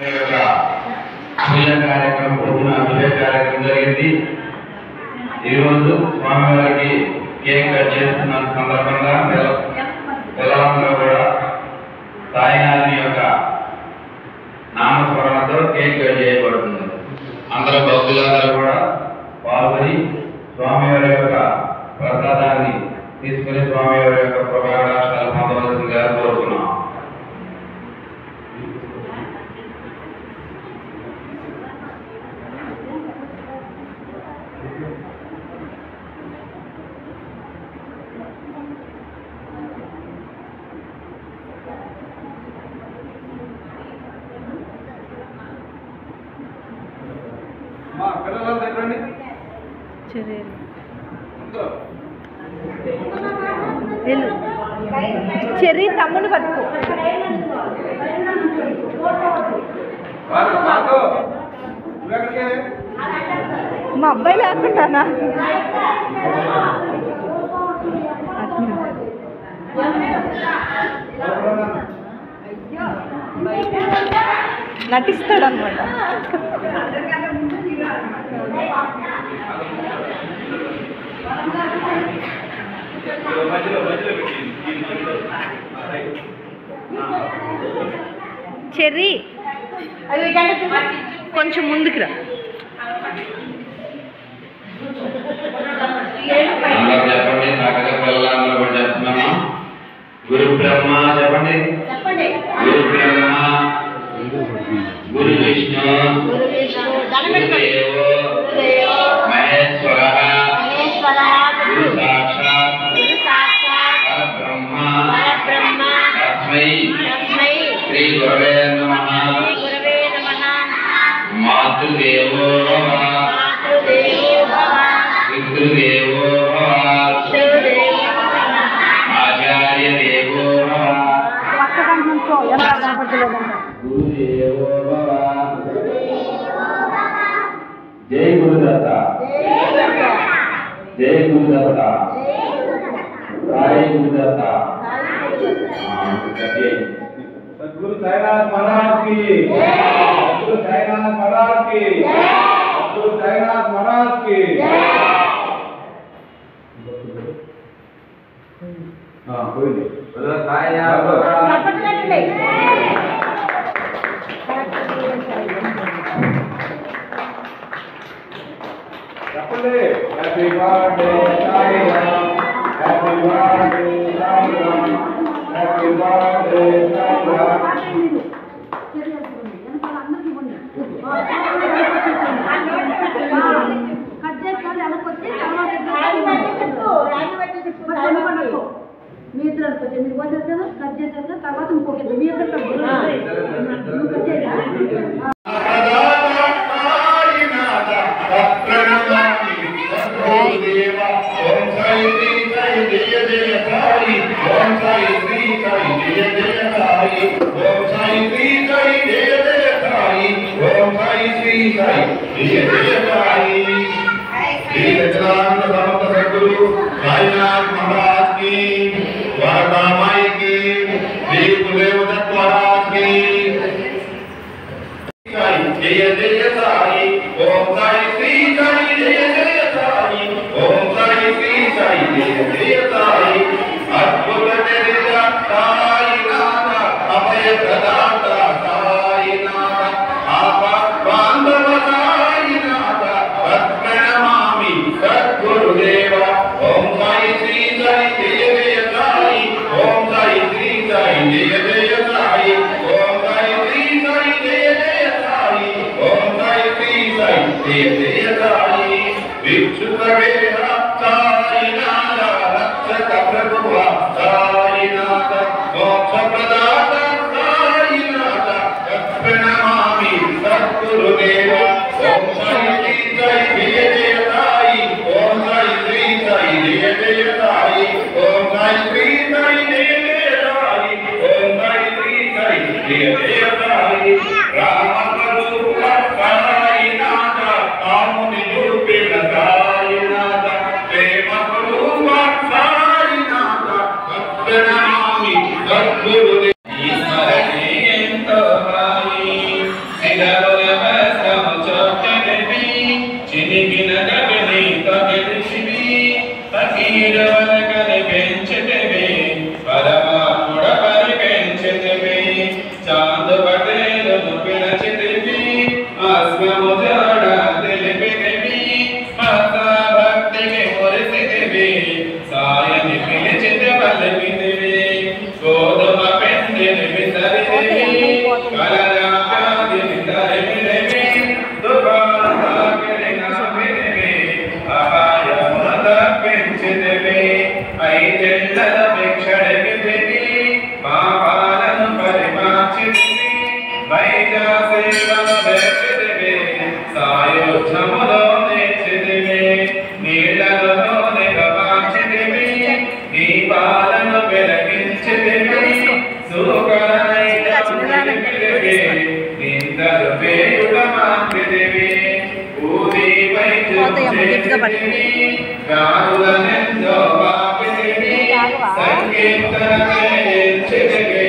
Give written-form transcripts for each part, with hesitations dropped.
పూజ కార్యక్రమం పొద్దున అభిషేక కార్యక్రమం జరిగింది. ఈరోజు స్వామివారికి కేక్ కట్ చేస్తున్న సందర్భంగా పిల్లలందరూ కూడా సాయినాథుని యొక్క నామస్మరణతో కేక్ కట్ చేయబడుతుంది. అందరూ భక్తులందరూ కూడా పాల్గొని స్వామివారి యొక్క ప్రసాదాన్ని తీసుకుని స్వామివారి యొక్క కృపాకటాక్షాలు పొందవలసిందిగా కోరుతున్నాం. చెర్రీ తమ్ముడు పట్టుకో. మా అబ్బాయి లేకుండానా? నటిస్తాడు అనమాట. చెర్రీ కొంచెం ముందుకు రా. చెప్పండి. నాకగా పిల్లలందరూ కూడా చెప్తున్నామా? గురు బ్రహ్మ చెప్పండి. గురు బ్రహ్మ గురు విష్ణు గురుదేవో మహేశ్వర గురు సాక్షాత్ పరబ్రహ్మ తస్మై శ్రీ గురవే నమః. మాతృదేవో పితృదేవో ఆచార్య దేవో గురుదేవో జై గురుదత్త జై గురుదత్త సాయి గురుదత్త. सद्गुरु साईनाथ महाराज की, सद्गुरु साईनाथ महाराज की, सद्गुरु साईनाथ महाराज की। हाँ कोई नहीं। सद्गुरु साईनाथ చెప్పండి. Happy birthday Sairam, happy birthday Sairam, happy birthday Sairam. మీ ఇద్దరు అనుకోవచ్చు. మీరు వదిలేదా కట్ చేసేదా తర్వాత ఇంకొక మీ ఇద్దరు కట్ साईनाथ महाराज की, वारदा माई की, श्री गुरुदेव दत्त महाराज की। जय जय साई, ओम साई श्री साई, जय जय साई, ओम साई श्री साई, जय जय साई। अद्भुत तेरा साईनाथ, अभय प्रदाता साईनाथ, आपा बांधव साईनाथ, प्रणमामि सद्गुरुदेव। ओम साई श्री साई, जय जय साई, ओम साई श्री साई, जय जय साई, ओम साई श्री साई, जय जय साई, ओम साई श्री साई, जय जय साई। विक्षुतवेह साईनाथ, रक्षक प्रभुः साईनाथ, मोक्षप्रदाता साईनाथ, प्रणमामि सद्गुरुदेव। ओम साई श्री साई, जय जय साई, ओम साई श्री साई, जय जय साई, ओम साई श्री साई, जय जय साई, ओम साई श्री साई, जय जय साई। राम स्वरूप साईनाथ, कामुनि रूपेण साईनाथ, प्रेम स्वरूप साईनाथ, प्रणमामि सद्गुरुदेव। తెలిపి చినిగిన గగని తగిలిసివి తకీరవల కనిపించితివి పరమాత్ముడ పరిపించితివి చాందు పటేలును పిలచితివి ఆస్మము జాడ తెలిపితివి మాతా భక్తికి మురిసితివి సాయని పిలిచితి పలికితివి గోధుమ పెండిని విసరితివి కలరాకాదిని తరిమితివి దుఃఖాంతాకిని నాపితివి అపాయమున తప్పించితివి ఐదెళ్ళల భిక్షడిగితివి పాపాలను పరిమార్చితివి వైద్యసేవను వేర్చితివి సాయుధ్యములో నేర్చితివి నీళ్లలో నిగమార్చితివి దీపాలను వెలిగించితివి సూకరనైతివి నిందలు వేయుట మాపితివి ఊది వైద్యం చేసితివి గానులనెందో పాపితివి సంకీర్తన చేయించితివి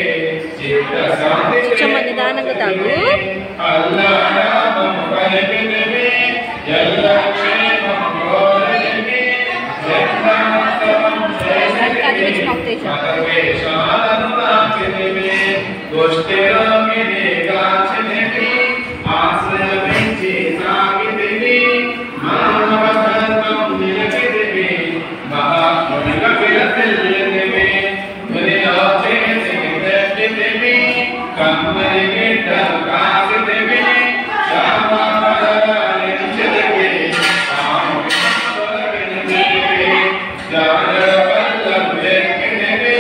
చిత్తశాంతి నిదానంగా తాగు. అల్లారామము పలికితివి ఎల్లక్షేమము కోరితివి జన్మాంతమం చేసితివి మతవేషాలను నాకితివి గోష్ఠిలోకిని కాచితివి ఆశ్రమించి సాగితివి మానవ ధర్మం నిలిపితివి మహాత్మునిగా పిలసిల్లితివి మునిలో చేసి పెట్టితివి కమ్మరి గిడ్డలు కాసితివి శ్యామపదరాలించితివి ఆముఖములవినితివి జానపల్లను ఎక్కితివి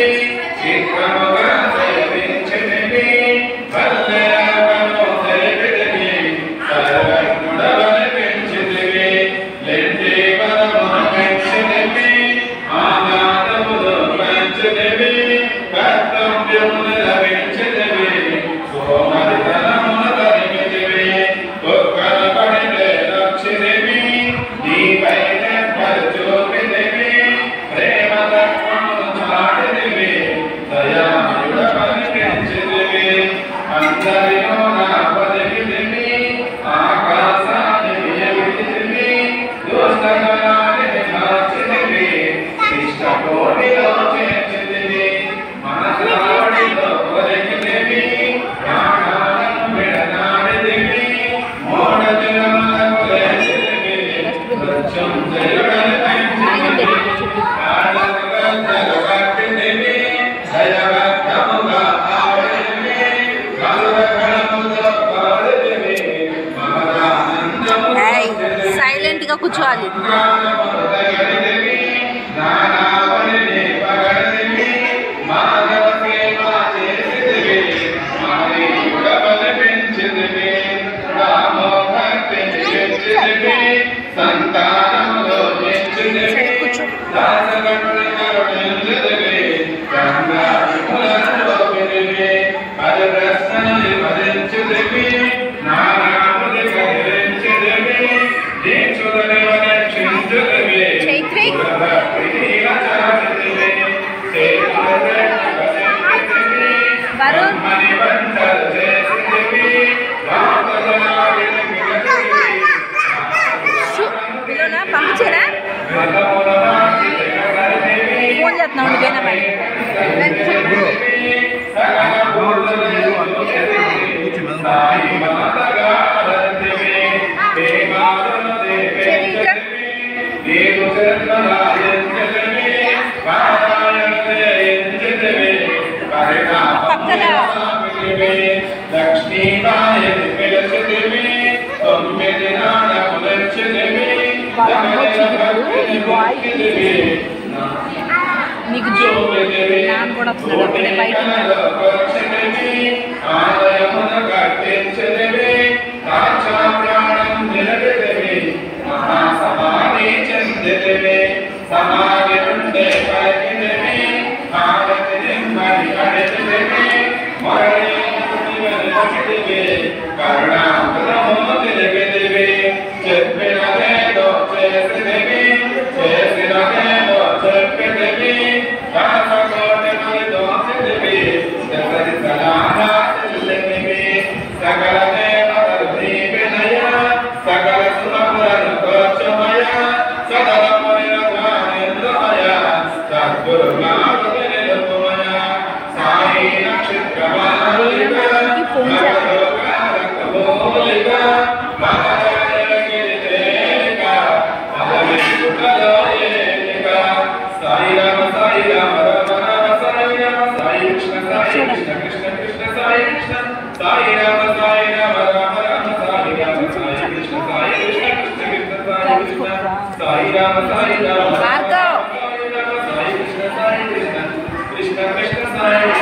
చిత్రముగా సేవించితివి పల్లెలను తెలిపితివి సర్వజ్ఞుడవని పెంచితివి లెండి పదమును పెంచితివి ఆనాదములు పెంచితివి కర్తవ్యమును లభించితివి సోమరితనమును తరిమితివి ఒక్కరు పడితే రక్షితివి నీపై దెబ్బలు చూపితివి ప్రేమ తత్వమును చాటితివి దయామయుడ పరిపించితివి అందరిలో నా పలికితివి ఆకాశాన్ని వియమితివి దుష్టగణాన్ని మార్చితివి ఇష్టకోటిలో చేర్చితివి మనసాడిలో పలికితివి ప్రాణాలను విడనాడితివి మోడజనములకు లేచితివి మృత్యుంజయుడని పెంచితివి కాళ్ళకు గజ్జలు కట్టితివి దయవత్తముగా ఆడితివి కలువకళముతో పాడితివి మమదానందము పొందితివి సైలెంట్ గా కూర్చోవాలి. జ్ఞానమును తగిలితివి నానావళిని పగడితివి మానవ సేవ చేసితివి మానవుడ బలిపించితివి రామోభక్తిని పెంచితివి సంతానములో పెంచితివి దాసగణుని కరుణించితివి గంగాములను లోపితివి పరిప్రశ్నని వరించితివి నానాముని కదిలించితివి దీక్షులని వరక్షించితివి చైత్రి. గురభక్తిని ఆచరితివి వరుణ్. మని వంటలు చేసితివి వాతజనాడిని పిలచితివి పిల్లనా పంపించారా? వేదముల మార్చితి కరితివి ఫోన్ చేస్తున్నావు నువ్వేనా మరి? సకల పూర్ణులను చూచితివి సాయి మాతగా ఆరాధితివి ప్రేమాలను దేవించితివి నీకు చరణాలించితివి పారాయణ చేయించితివి పరిణామములనాపితివి లక్ష్మీబాయిని పిలిచితివి 9 నాడములచ్చితివి జగదేక భక్తిని మొక్కితివి నీకు నాన్న కూడా వస్తున్నాడు అప్పుడే బయట ఉన్నాడు. ఆలయమును కట్టించితివి రాక్షా ప్రాణం నిలబెడితివి మహాసమాధి చెందితివి సమాధి నుండే పలికితివి హారతి నిమ్మని కడితివి మరళి వెలిచితివి కరుణామృతము తెలిపితివి చెప్పినదేదో చేసితివి చేసినదేదో చెప్పితివి దాసకోటి మరి దోసితివి దశరి సలాహా చెల్లితివి సకల దేవతలు దీపినయ సకల భార్గవ్ కృష్ణ కృష్ణ సాయి కృష్ణ సాయి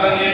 Muslim,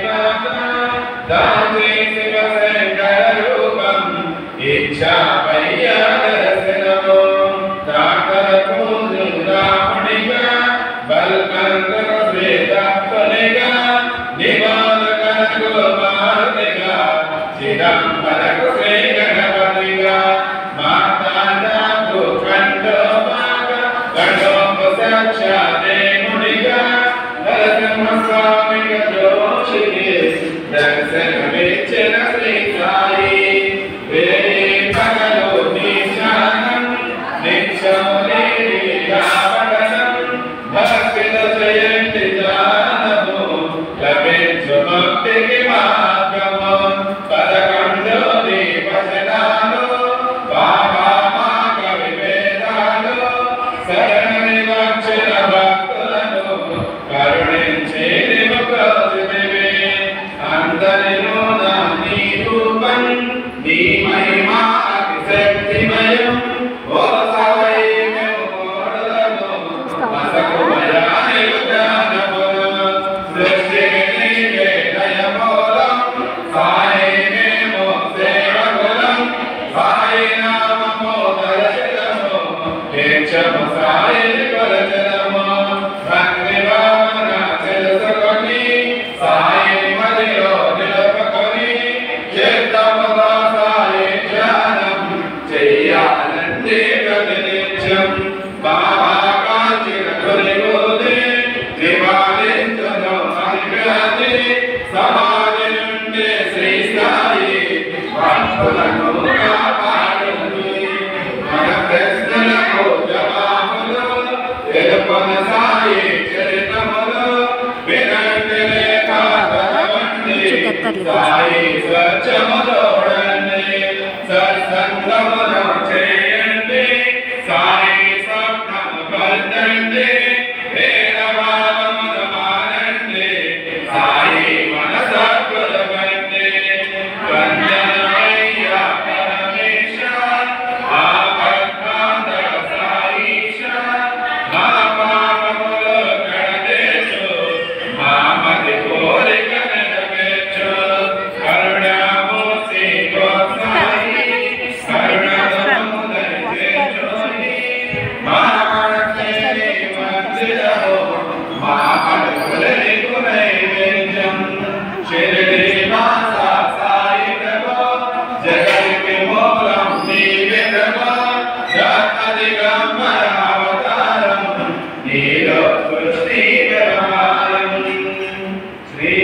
సాయి స్వచ్ఛము చూడండి సత్సంగమును చేయండి సాయి స్వప్నము పొందండి భేదభావమును మానండి సాయి మనస కొలవండి వందనమయ్య పరమేశ ఆపద్బాంధవ సాయిష మా పాపములు కడతేచు మామది కోరిక నెరవేర్చు కరుణామూర్తి గోసాయి కరుణామము దయచేయుని మా మనసే మందిరము మా అడుగులకు నైవేద్యం శిరిడి మాత సాయి ప్రభో జగతికి మూలం నీవే ప్రభో జగత దిగంబర అవతారం నీలో సృష్టి వ్యవహారం శ్రీ